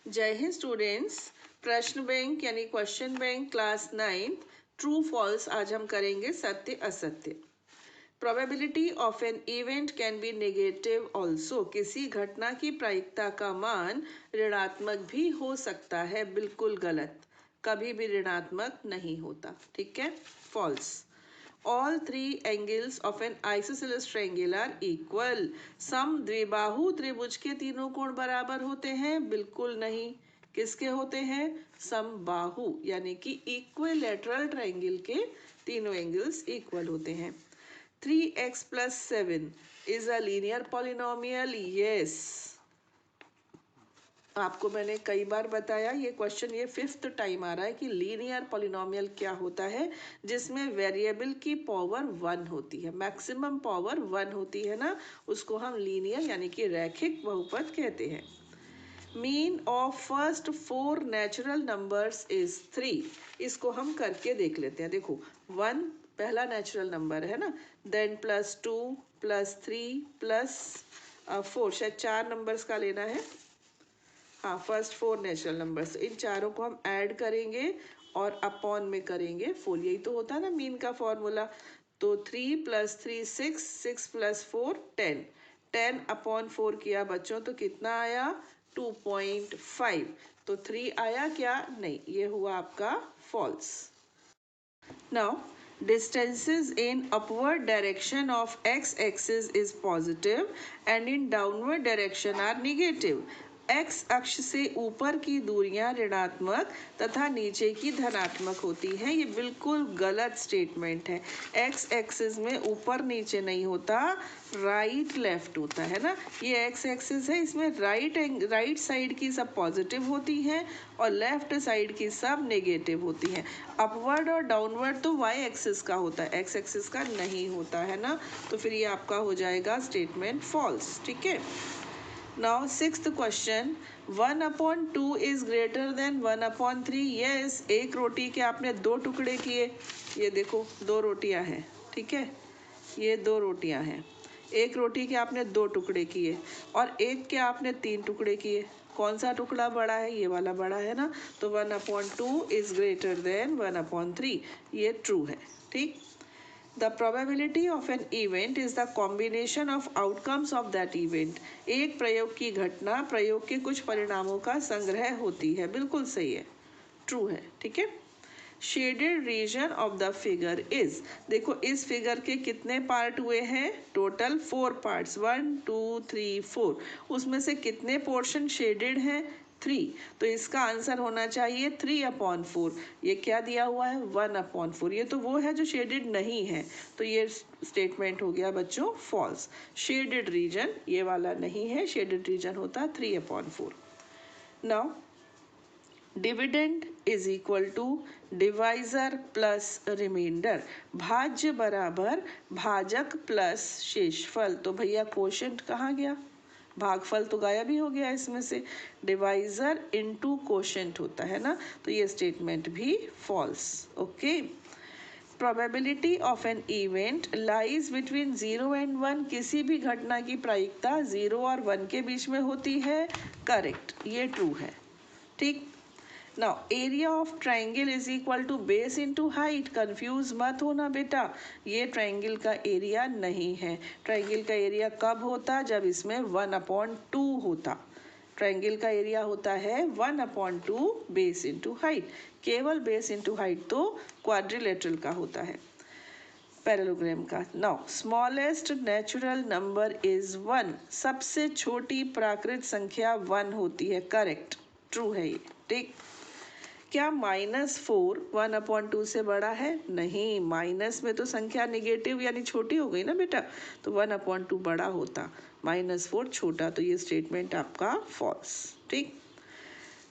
जय हिंद स्टूडेंट्स। प्रश्न बैंक यानी question bank class 9 true false आज हम करेंगे सत्य असत्य। Probability of an event can be negative also. किसी घटना की प्रायिकता का मान ऋणात्मक भी हो सकता है। बिल्कुल गलत, कभी भी ऋणात्मक नहीं होता। ठीक है, false. All three angles of an isosceles triangle are equal. सम द्विबाहु त्रिभुज के तीनों कोण बराबर होते हैं? बिल्कुल नहीं। किसके होते हैं? समबाहु यानी कि इक्विलैटरल ट्रायंगल के तीनों एंगल्स इक्वल होते हैं। 3x plus 7 is a linear polynomial. Yes. आपको मैंने कई बार बताया, ये क्वेश्चन ये 5th टाइम आ रहा है कि लीनियर पॉलिनोमियल क्या होता है, जिसमें वेरिएबल की पावर 1 होती है, मैक्सिमम पावर 1 होती है ना, उसको हम लीनियर यानी कि रैखिक बहुपद कहते हैं। Mean of first 4 natural numbers is 3। इसको हम करके देख लेते हैं। देखो 1 पहला नेचुरल नंबर है ना, देन +2 +3 +4, शायद 4 नंबर्स का लेना है। हाँ, फर्स्ट 4 नेचुरल नंबर्स, इन चारों को हम ऐड करेंगे और अपॉन में करेंगे 4। यही तो होता है ना मीन का फॉर्मूला। तो 3 + 3 6, 6 + 4 10, 10 अपॉन 4 किया बच्चों तो कितना आया? 2.5। तो 3 आया क्या? नहीं, ये हुआ आपका false. Now distances in upward direction of x-axis is positive and in downward direction are negative. x अक्ष से ऊपर की दूरियां ऋणात्मक तथा नीचे की धनात्मक होती हैं। ये बिल्कुल गलत स्टेटमेंट है। x एक्सिस में ऊपर नीचे नहीं होता, राइट लेफ्ट होता है ना। ये x एक्सिस है, इसमें राइट साइड की सब पॉजिटिव होती हैं और लेफ्ट साइड की सब नेगेटिव होती हैं। अपवर्ड और डाउनवर्ड तो y एक्सिस का होता है, x एक्सिस का नहीं होता है ना। तो फिर ये आपका हो जाएगा स्टेटमेंट फॉल्स। ठीक है। Now 6th question, 1/2 is greater than 1/3। Yes, एक रोटी के आपने 2 टुकड़े किए। ये देखो 2 रोटियां हैं। ठीक है, ये 2 रोटियां हैं। एक रोटी के आपने 2 टुकड़े किए और एक के आपने 3 टुकड़े किए। कौन सा टुकड़ा बड़ा है? ये वाला बड़ा है ना। तो 1/2 इज ग्रेटर देन 1/3, ये ट्रू है। ठीक। The probability of an event is the combination of outcomes of that event. एक प्रयोग की घटना प्रयोग के कुछ परिणामों का संग्रह होती है। बिल्कुल सही है, ट्रू है। ठीक है। Shaded region of the figure is, देखो इस फिगर के कितने पार्ट हुए हैं? Total 4 parts, 1 2 3 4। उसमें से कितने पोर्शन शेडेड हैं? 3। तो इसका आंसर होना चाहिए 3/4। ये क्या दिया हुआ है? 1/4। ये तो वो है जो शेडेड नहीं है, तो ये स्टेटमेंट हो गया बच्चों फॉल्स। शेडेड रीजन ये वाला नहीं है, शेडेड रीजन होता है 3/4। Now dividend is equal to divisor plus remainder. भाज्य बराबर भाजक प्लस शेषफल। तो भैया कोशेंट कहाँ गया? भागफल तो गायब ही हो गया इसमें से। डिवाइजर इनटू कोशेंट होता है ना, तो ये स्टेटमेंट भी false. Okay. Probability of an event lies between 0 and 1। किसी भी घटना की प्रायिकता 0 और 1 के बीच में होती है। करेक्ट, ये ट्रू है। ठीक। Now area of triangle is equal to base into height. Confuse मत होना बेटा, ये ट्राइंगल का एरिया नहीं है। ट्राइंगल का एरिया कब होता? जब इसमें 1/2 होता। ट्राइंगल का एरिया होता है 1/2 बेस इनटू हाइट। केवल बेस इनटू हाइट तो क्वाड्रिलेटरल का होता है, पैरेललोग्राम का। Now smallest natural number is 1। सबसे छोटी प्राकृत संख्या 1 होती है। करेक्ट, ट्रू है ये। ठीक। क्या -4 1/2 से बड़ा है? नहीं, माइनस में तो संख्या निगेटिव यानी छोटी हो गई ना बेटा, तो 1/2 बड़ा होता, -4 छोटा। तो ये स्टेटमेंट आपका फॉल्स। ठीक।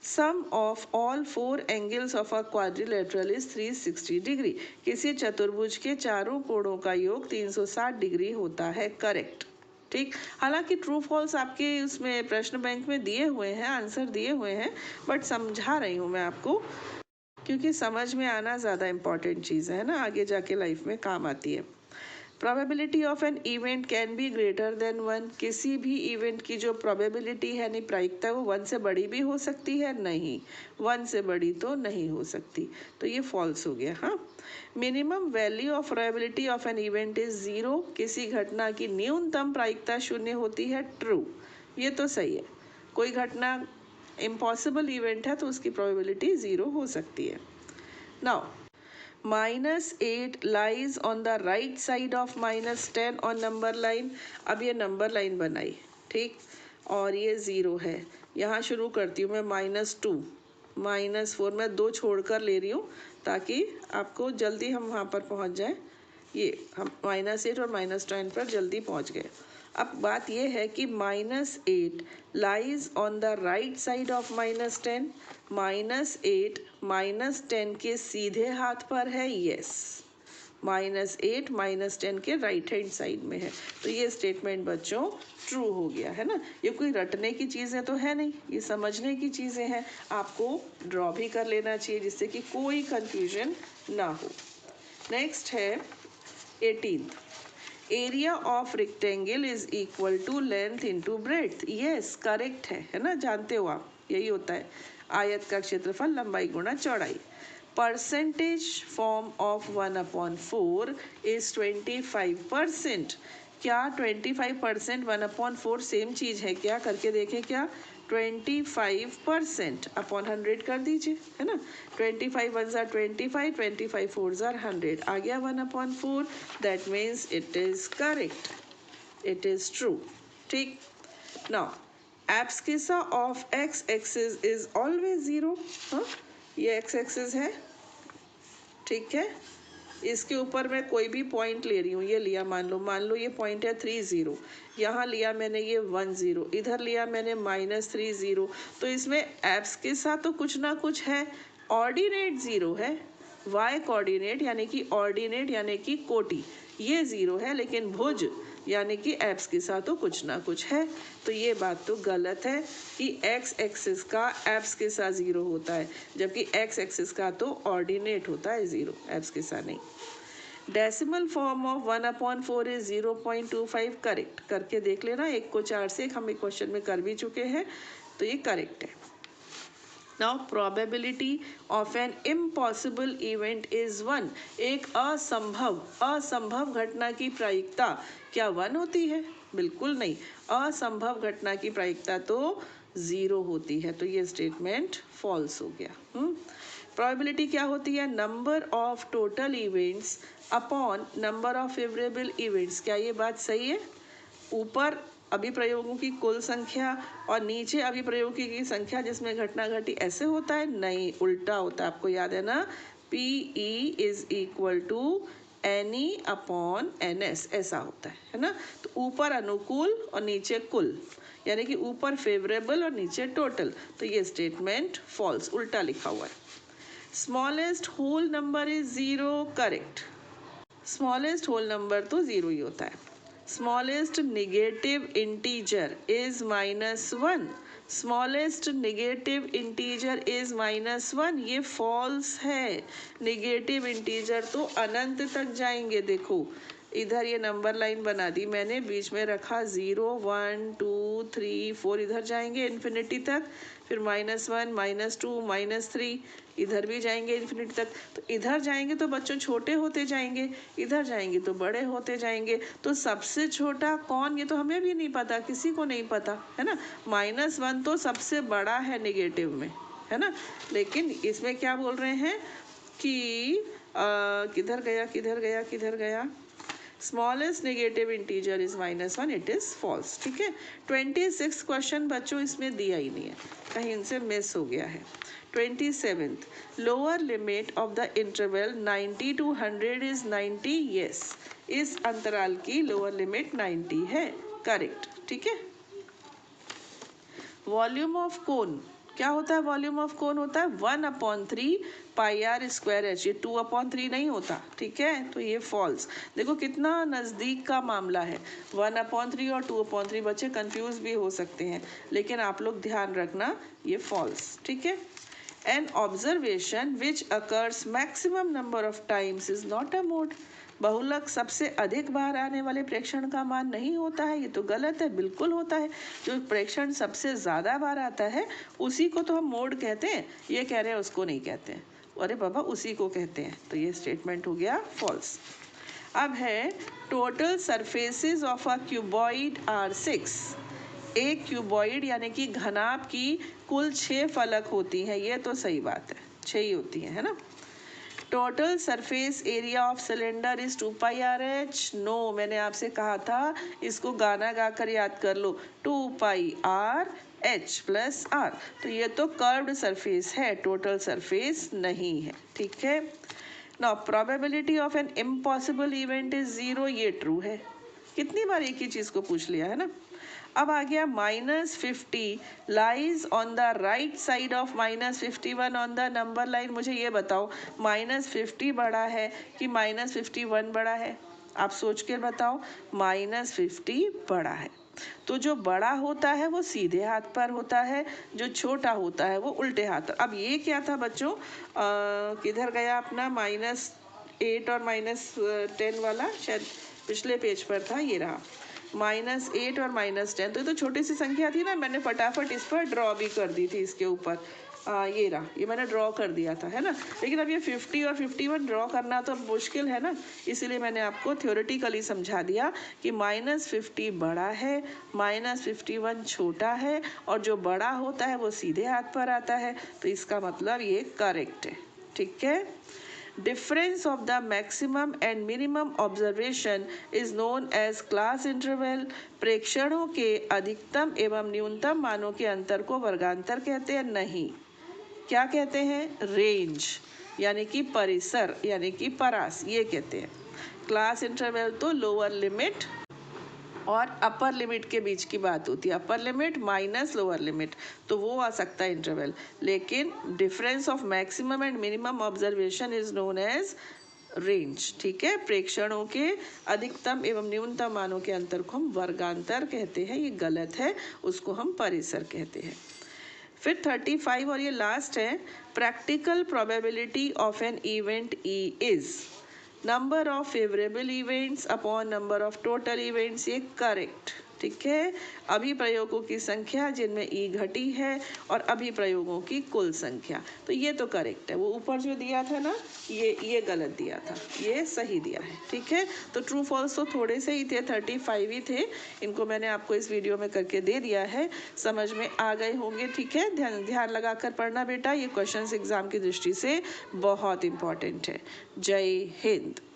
Sum of all 4 angles of a quadrilateral is 360 degree. किसी चतुर्भुज के चारों कोणों का योग 360 डिग्री होता है। करेक्ट। ठीक। हालांकि ट्रू फॉल्स आपके उसमें प्रश्न बैंक में दिए हुए हैं, आंसर दिए हुए हैं, बट समझा रही हूँ मैं आपको, क्योंकि समझ में आना ज़्यादा इम्पॉर्टेंट चीज़ है ना, आगे जाके लाइफ में काम आती है। Probability of an event can be greater than one, किसी भी इवेंट की जो प्रोबेबिलिटी है यानी प्रायिकता वो वन से बड़ी भी हो सकती है, नहीं वन से बड़ी तो नहीं हो सकती, तो ये फॉल्स हो गया। हाँ, minimum value of probability of an event is zero, किसी घटना की न्यूनतम प्रायिकता शून्य होती है, ट्रू, ये तो सही है। कोई घटना इम्पॉसिबल इवेंट है तो उसकी प्रोबेबिलिटी जीरो हो सकती है। Now -8 lies on the right side of -10 on number line। अब ये नंबर लाइन बनाई, ठीक, और ये ज़ीरो है। यहाँ शुरू करती हूँ मैं -2 -4, मैं 2 छोड़कर ले रही हूँ ताकि आपको जल्दी हम वहाँ पर पहुँच जाए। ये हम -8 और -10 पर जल्दी पहुँच गए। अब बात यह है कि -8 lies on the right side of -10, -8 -10 के सीधे हाथ पर है, यस, -8 -10 के राइट हैंड साइड में है, तो ये स्टेटमेंट बच्चों ट्रू हो गया है ना। ये कोई रटने की चीज़ें तो है नहीं, ये समझने की चीज़ें हैं, आपको ड्रॉ भी कर लेना चाहिए जिससे कि कोई कंफ्यूजन ना हो। नेक्स्ट है 18th, area of rectangle is equal to length into breadth, yes correct है ना, जानते हो आप, यही होता है आयत का क्षेत्रफल लंबाई गुणा चौड़ाई। परसेंटेज फॉर्म ऑफ 1/4 इज 25%, क्या 25% 1/4 सेम चीज़ है क्या, करके देखें क्या, 25% अपॉन 100 कर दीजिए, है ना, 25 1 ज़ा 25, 25 4 ज़ा 100, आ गया 1/4, that means it is correct, it is true, ठीक। Now abscissa of X axis is always zero, हाँ ये एक्स एक्सिस है, ठीक है, इसके ऊपर मैं कोई भी पॉइंट ले रही हूँ, ये लिया मान लो ये पॉइंट है 3 0, यहाँ लिया मैंने ये 1 0, इधर लिया मैंने -3 0, तो इसमें एब्स के साथ तो कुछ ना कुछ है, ऑर्डिनेट ज़ीरो है, वाई कोऑर्डिनेट यानी कि ऑर्डिनेट यानी कि कोटि ये ज़ीरो है, लेकिन भुज यानी कि एब्स के साथ तो कुछ ना कुछ है, तो ये बात तो गलत है कि एक्स एक्सिस का एब्स के साथ ज़ीरो होता है, जबकि एक्स एक्सिस का तो ऑर्डिनेट होता है ज़ीरो, एब्स के साथ नहीं। Decimal form of 1/4 is 0.25, correct, करके देख लेना, एक को 4 से हम एक क्वेश्चन में कर भी चुके हैं, तो ये करेक्ट है। Now probability of an impossible event is 1, एक असंभव घटना की प्रायिकता क्या 1 होती है, बिल्कुल नहीं, असंभव घटना की प्रायिकता तो 0 होती है, तो ये स्टेटमेंट फॉल्स हो गया। प्रोबेबिलिटी क्या होती है, number of total events upon number of favourable events, क्या ये बात सही है, ऊपर अभिप्रयोगों की कुल संख्या और नीचे अभिप्रयोगों की संख्या जिसमें घटना घटी, ऐसे होता है, नहीं उल्टा होता है, आपको याद है ना, PE is equal to NE upon NS, ऐसा होता है ना, तो ऊपर अनुकूल और नीचे कुल, यानी कि ऊपर फेवरेबल और नीचे टोटल, तो ये स्टेटमेंट फॉल्स, उल्टा लिखा हुआ है। Smallest whole number is 0, correct, smallest whole number तो 0 ही होता है। Smallest negative integer is -1, smallest negative integer is -1, ये फॉल्स है, नेगेटिव इंटीजर तो अनंत तक जाएंगे, देखो इधर ये नंबर लाइन बना दी मैंने, बीच में रखा 0 1 2 3 4, इधर जाएंगे इन्फिनिटी तक, फिर -1 -2 -3, इधर भी जाएंगे इन्फिनिटी तक, तो इधर जाएंगे तो बच्चों छोटे होते जाएंगे, इधर जाएंगे तो बड़े होते जाएंगे, तो सबसे छोटा कौन, ये तो हमें भी नहीं पता, किसी को नहीं पता है ना, -1 तो सबसे बड़ा है नेगेटिव में, है ना, लेकिन इसमें क्या बोल रहे हैं कि किधर गया किधर गया किधर गया, smallest negative integer is -1, it is false, ठीक है। 26 क्वेश्चन बच्चों इसमें दिया ही नहीं है, कहीं इनसे मिस हो गया है। 27th, lower limit of the interval 90 to 100 is 90, yes, इस अंतराल की लोअर लिमिट 90 है, करेक्ट, ठीक है। वॉल्यूम ऑफ कोन क्या होता है, वॉल्यूम ऑफ कोन होता है 1/3 πr²h, ये 2/3 नहीं होता, ठीक है, तो ये फॉल्स, देखो कितना नज़दीक का मामला है, 1/3 और 2/3, बच्चे कंफ्यूज भी हो सकते हैं, लेकिन आप लोग ध्यान रखना ये फॉल्स, ठीक है। An observation which occurs maximum number of times is not a mode, बहुलक सबसे अधिक बार आने वाले प्रेक्षण का मान नहीं होता है, ये तो गलत है, बिल्कुल होता है। जो प्रेक्षण सबसे ज़्यादा बार आता है उसी को तो हम मोड कहते हैं, ये कह रहे हैं उसको नहीं कहते हैं। अरे बाबा उसी को कहते हैं, तो ये स्टेटमेंट हो गया फॉल्स। अब है total surfaces of a cuboid are 6। एक क्यूबॉइड यानी कि घनाभ की कुल 6 फलक होती हैं, ये तो सही बात है, 6 ही होती है ना। Total surface area of cylinder is 2 pi r h. No, मैंने आपसे कहा था इसको गाना गाकर याद कर लो, 2 pi r h plus r. तो ये तो कर्व्ड सरफेस है, टोटल सरफेस नहीं है, ठीक है। Now probability of an impossible event is 0, ये ट्रू है। कितनी बार एक ही चीज़ को पूछ लिया है ना। अब आ गया -50 lies on the right side of -51 on the number line. मुझे ये बताओ -50 बड़ा है कि -51 बड़ा है? आप सोच के बताओ। -50 बड़ा है, तो जो बड़ा होता है वो सीधे हाथ पर होता है, जो छोटा होता है वो उल्टे हाथ पर। अब ये क्या था बच्चों, किधर गया अपना -8 और -10 वाला, शायद पिछले पेज पर था, ये रहा -8 और -10। तो ये तो छोटी सी संख्या थी ना, मैंने फटाफट इस पर ड्रॉ भी कर दी थी इसके ऊपर। ये रहा, ये मैंने ड्रॉ कर दिया था, है ना। लेकिन अब ये 50 और 51 ड्रॉ करना तो मुश्किल है ना, इसीलिए मैंने आपको थ्योरेटिकली समझा दिया कि -50 बड़ा है, -51 छोटा है, और जो बड़ा होता है वो सीधे हाथ पर आता है, तो इसका मतलब ये करेक्ट है, ठीक है। Difference of the maximum and minimum observation is known as class interval। प्रेक्षणों के अधिकतम एवं न्यूनतम मानों के अंतर को वर्गांतर कहते हैं? नहीं, क्या कहते हैं? रेंज, यानी कि परिसर, यानी कि परास, ये कहते हैं। क्लास इंटरवल तो लोअर लिमिट और अपर लिमिट के बीच की बात होती है, upper limit minus lower limit, तो वो आ सकता है इंटरवल। लेकिन difference of maximum and minimum observation is known as range, ठीक है। प्रेक्षणों के अधिकतम एवं न्यूनतम मानों के अंतर को हम वर्गांतर कहते हैं, ये गलत है, उसको हम परिसर कहते हैं। फिर 35 और ये लास्ट है, practical probability of an event E is number of favourable events upon number of total events, ये करेक्ट, ठीक है। अभिप्रयोगों की संख्या जिनमें ई घटी है और अभिप्रयोगों की कुल संख्या, तो ये तो करेक्ट है। वो ऊपर जो दिया था ना, ये गलत दिया था, ये सही दिया है, ठीक है। तो ट्रू फॉल्स तो थोड़े से ही थे, 35 ही थे, इनको मैंने आपको इस वीडियो में करके दे दिया है, समझ में आ गए होंगे, ठीक है। ध्यान लगा कर पढ़ना बेटा, ये क्वेश्चंस एग्जाम की दृष्टि से बहुत इंपॉर्टेंट है। जय हिंद।